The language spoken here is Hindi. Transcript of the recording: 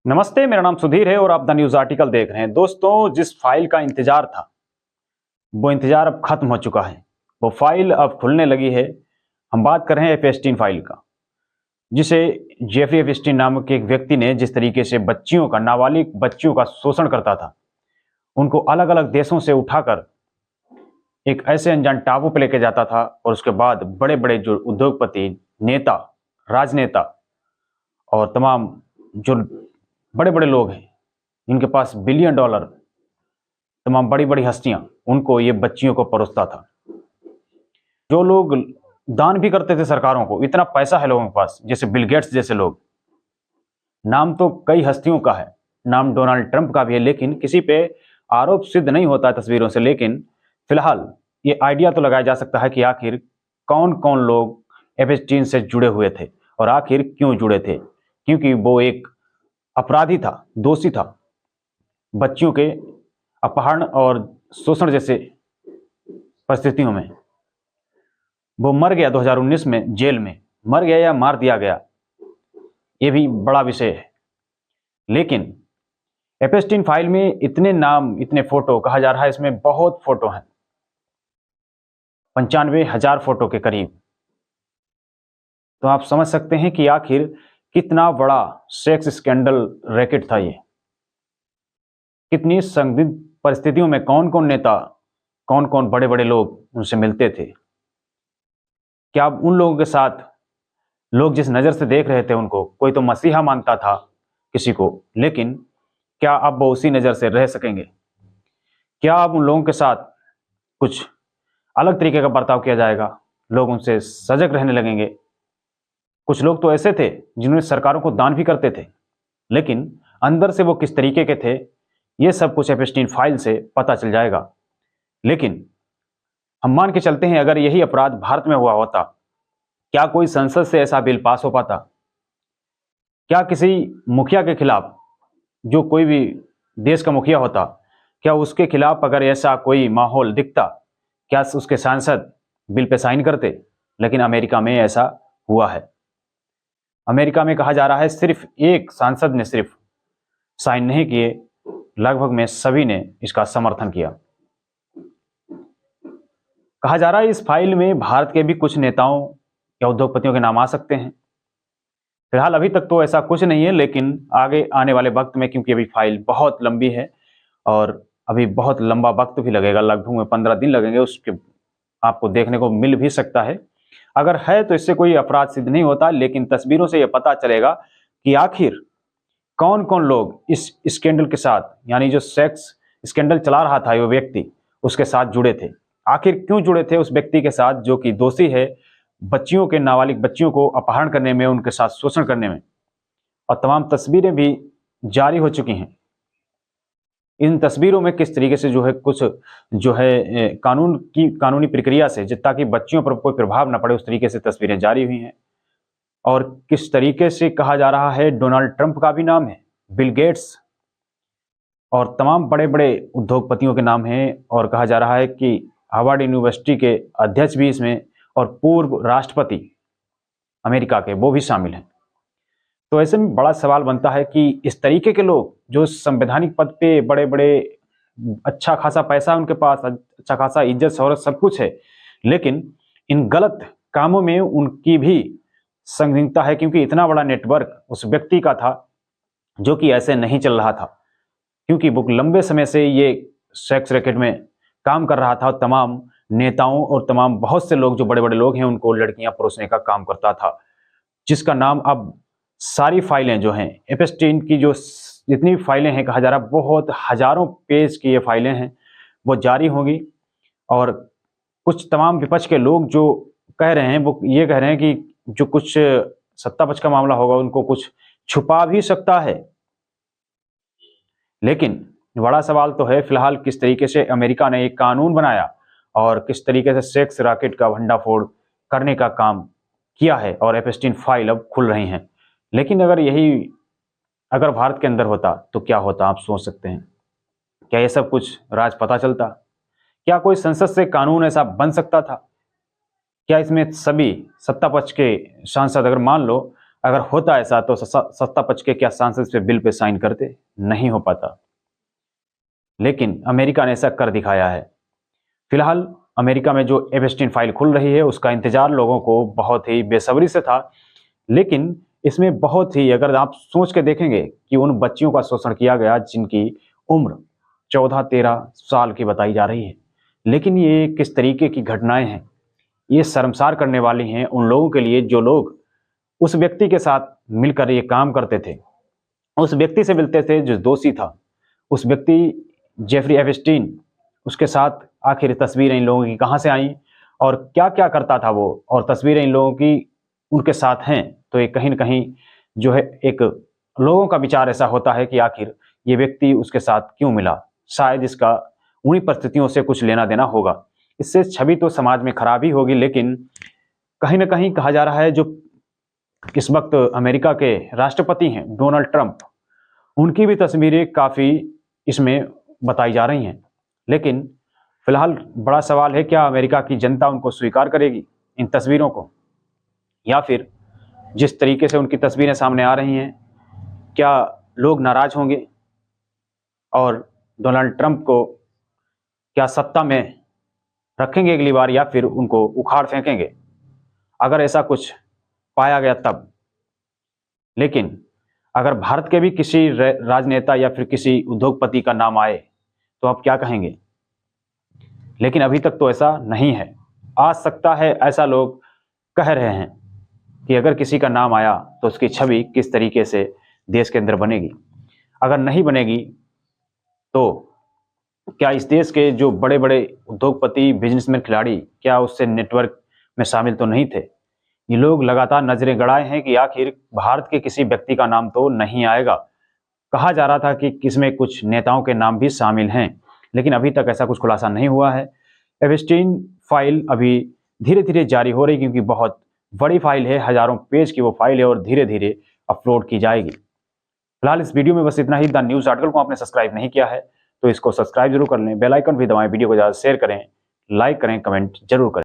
नमस्ते, मेरा नाम सुधीर है और आप द न्यूज आर्टिकल देख रहे हैं। दोस्तों, जिस फाइल का इंतजार था वो इंतजार अब खत्म हो चुका है। वो फाइल अब खुलने लगी है। हम बात कर रहे हैं एपस्टीन फाइल का, जिसे जेफरी एपस्टीन नामक एक व्यक्ति ने जिस तरीके से बच्चियों का, नाबालिग बच्चियों का शोषण करता था, उनको अलग अलग देशों से उठाकर एक ऐसे अनजान टापू पे लेके जाता था और उसके बाद बड़े बड़े जो उद्योगपति, नेता, राजनेता और तमाम जो बड़े बड़े लोग हैं जिनके पास बिलियन डॉलर, तमाम बड़ी बड़ी हस्तियां, उनको ये बच्चियों को परोसता था। जो लोग दान भी करते थे सरकारों को, इतना पैसा है लोगों के पास, जैसे बिल गेट्स जैसे लोग। नाम तो कई हस्तियों का है, नाम डोनाल्ड ट्रंप का भी है, लेकिन किसी पे आरोप सिद्ध नहीं होता है तस्वीरों से। लेकिन फिलहाल ये आइडिया तो लगाया जा सकता है कि आखिर कौन कौन लोग एपस्टीन से जुड़े हुए थे और आखिर क्यों जुड़े थे। क्योंकि वो एक अपराधी था, दोषी था। बच्चियों के अपहरण और शोषण जैसे परिस्थितियों में वो मर गया 2019 में, जेल में मर गया या मार दिया गया, ये भी बड़ा विषय है। लेकिन एपस्टीन फाइल में इतने नाम, इतने फोटो, कहा जा रहा है इसमें बहुत फोटो हैं, 95,000 फोटो के करीब। तो आप समझ सकते हैं कि आखिर कितना बड़ा सेक्स स्कैंडल रैकेट था ये। कितनी संदिग्ध परिस्थितियों में कौन कौन नेता, कौन कौन बड़े बड़े लोग उनसे मिलते थे। क्या उन लोगों के साथ लोग जिस नज़र से देख रहे थे उनको, कोई तो मसीहा मानता था किसी को, लेकिन क्या अब वो उसी नज़र से रह सकेंगे? क्या अब उन लोगों के साथ कुछ अलग तरीके का बर्ताव किया जाएगा? लोग उनसे सजग रहने लगेंगे? कुछ लोग तो ऐसे थे जिन्होंने सरकारों को दान भी करते थे, लेकिन अंदर से वो किस तरीके के थे, ये सब कुछ एपस्टीन फाइल से पता चल जाएगा। लेकिन हम मान के चलते हैं, अगर यही अपराध भारत में हुआ होता, क्या कोई संसद से ऐसा बिल पास हो पाता? क्या किसी मुखिया के खिलाफ, जो कोई भी देश का मुखिया होता, क्या उसके खिलाफ अगर ऐसा कोई माहौल दिखता, क्या उसके सांसद बिल पे साइन करते? लेकिन अमेरिका में ऐसा हुआ है। अमेरिका में कहा जा रहा है सिर्फ एक सांसद ने सिर्फ साइन नहीं किए, लगभग में सभी ने इसका समर्थन किया। कहा जा रहा है इस फाइल में भारत के भी कुछ नेताओं या उद्योगपतियों के नाम आ सकते हैं। फिलहाल अभी तक तो ऐसा कुछ नहीं है, लेकिन आगे आने वाले वक्त में, क्योंकि अभी फाइल बहुत लंबी है और अभी बहुत लंबा वक्त भी लगेगा, लगभग में 15 दिन लगेंगे, उसके आपको देखने को मिल भी सकता है। अगर है तो इससे कोई अपराध सिद्ध नहीं होता, लेकिन तस्वीरों से यह पता चलेगा कि आखिर कौन कौन लोग इस स्कैंडल के साथ, यानी जो सेक्स स्कैंडल चला रहा था वो व्यक्ति, उसके साथ जुड़े थे। आखिर क्यों जुड़े थे उस व्यक्ति के साथ जो कि दोषी है बच्चियों के, नाबालिग बच्चियों को अपहरण करने में, उनके साथ शोषण करने में। और तमाम तस्वीरें भी जारी हो चुकी हैं। इन तस्वीरों में किस तरीके से जो है कुछ जो है कानूनी प्रक्रिया से, ताकि बच्चियों पर कोई प्रभाव न पड़े, उस तरीके से तस्वीरें जारी हुई हैं। और किस तरीके से कहा जा रहा है डोनाल्ड ट्रंप का भी नाम है, बिल गेट्स और तमाम बड़े बड़े उद्योगपतियों के नाम हैं। और कहा जा रहा है कि हार्वर्ड यूनिवर्सिटी के अध्यक्ष भी इसमें और पूर्व राष्ट्रपति अमेरिका के, वो भी शामिल हैं। तो ऐसे में बड़ा सवाल बनता है कि इस तरीके के लोग जो संवैधानिक पद पे बड़े बड़े, अच्छा खासा पैसा उनके पास, अच्छा खासा इज्जत शोहरत सब कुछ है, लेकिन इन गलत कामों में उनकी भी संदिग्धता है, क्योंकि इतना बड़ा नेटवर्क उस व्यक्ति का था जो कि ऐसे नहीं चल रहा था, क्योंकि वो लंबे समय से ये सेक्स रैकेट में काम कर रहा था और तमाम नेताओं और तमाम बहुत से लोग, जो बड़े बड़े लोग हैं, उनको लड़कियां परोसने का काम करता था, जिसका नाम अब सारी फाइलें जो हैं एपस्टीन की, जो जितनी भी फाइलें हैं, कहा जा रहा बहुत हजारों पेज की ये फाइलें हैं, वो जारी होंगी। और कुछ तमाम विपक्ष के लोग जो कह रहे हैं, वो ये कह रहे हैं कि जो कुछ सत्ता पक्ष का मामला होगा उनको कुछ छुपा भी सकता है। लेकिन बड़ा सवाल तो है फिलहाल, किस तरीके से अमेरिका ने एक कानून बनाया और किस तरीके से सेक्स रैकेट का भंडाफोड़ करने का काम किया है, और एपस्टीन फाइल अब खुल रही हैं। लेकिन अगर भारत के अंदर होता तो क्या होता, आप सोच सकते हैं? क्या ये सब कुछ राज पता चलता? क्या कोई संसद से कानून ऐसा बन सकता था? क्या इसमें सभी सत्ता पक्ष के सांसद, अगर मान लो अगर होता ऐसा तो सत्ता पक्ष के क्या सांसद इस पे बिल पे साइन करते? नहीं हो पाता। लेकिन अमेरिका ने ऐसा कर दिखाया है। फिलहाल अमेरिका में जो एप्स्टीन फाइल खुल रही है उसका इंतजार लोगों को बहुत ही बेसब्री से था। लेकिन इसमें बहुत ही, अगर आप सोच के देखेंगे कि उन बच्चियों का शोषण किया गया जिनकी उम्र 14-13 साल की बताई जा रही है, लेकिन ये किस तरीके की घटनाएं हैं, ये शर्मसार करने वाली हैं उन लोगों के लिए जो लोग उस व्यक्ति के साथ मिलकर ये काम करते थे, उस व्यक्ति से मिलते थे जो दोषी था, उस व्यक्ति जेफरी एप्स्टीन, उसके साथ आखिर तस्वीरें इन लोगों की कहाँ से आई और क्या क्या करता था वो, और तस्वीरें इन लोगों की उनके साथ हैं, तो ये कहीं न कहीं जो है एक लोगों का विचार ऐसा होता है कि आखिर ये व्यक्ति उसके साथ क्यों मिला, शायद इसका उन्हीं परिस्थितियों से कुछ लेना देना होगा। इससे छवि तो समाज में खराब ही होगी, लेकिन कहीं न कहीं कहा जा रहा है जो इस वक्त अमेरिका के राष्ट्रपति हैं डोनाल्ड ट्रंप, उनकी भी तस्वीरें काफ़ी इसमें बताई जा रही हैं। लेकिन फिलहाल बड़ा सवाल है, क्या अमेरिका की जनता उनको स्वीकार करेगी इन तस्वीरों को, या फिर जिस तरीके से उनकी तस्वीरें सामने आ रही हैं, क्या लोग नाराज होंगे और डोनाल्ड ट्रंप को क्या सत्ता में रखेंगे अगली बार, या फिर उनको उखाड़ फेंकेंगे अगर ऐसा कुछ पाया गया तब। लेकिन अगर भारत के भी किसी राजनेता या फिर किसी उद्योगपति का नाम आए तो आप क्या कहेंगे? लेकिन अभी तक तो ऐसा नहीं है। आ सकता है, ऐसा लोग कह रहे हैं कि अगर किसी का नाम आया तो उसकी छवि किस तरीके से देश के अंदर बनेगी। अगर नहीं बनेगी तो क्या इस देश के जो बड़े बड़े उद्योगपति, बिजनेसमैन, खिलाड़ी, क्या उससे नेटवर्क में शामिल तो नहीं थे? ये लोग लगातार नजरें गड़ाए हैं कि आखिर भारत के किसी व्यक्ति का नाम तो नहीं आएगा। कहा जा रहा था कि इसमें कुछ नेताओं के नाम भी शामिल हैं, लेकिन अभी तक ऐसा कुछ खुलासा नहीं हुआ है। एप्स्टीन फाइल अभी धीरे धीरे जारी हो रही, क्योंकि बहुत बड़ी फाइल है, हजारों पेज की वो फाइल है और धीरे धीरे अपलोड की जाएगी। फिलहाल इस वीडियो में बस इतना ही। द न्यूज़ आर्टिकल को आपने सब्सक्राइब नहीं किया है तो इसको सब्सक्राइब जरूर कर लें, बेल आइकन भी दबाएं, वीडियो को ज़्यादा शेयर करें, लाइक करें, कमेंट जरूर करें।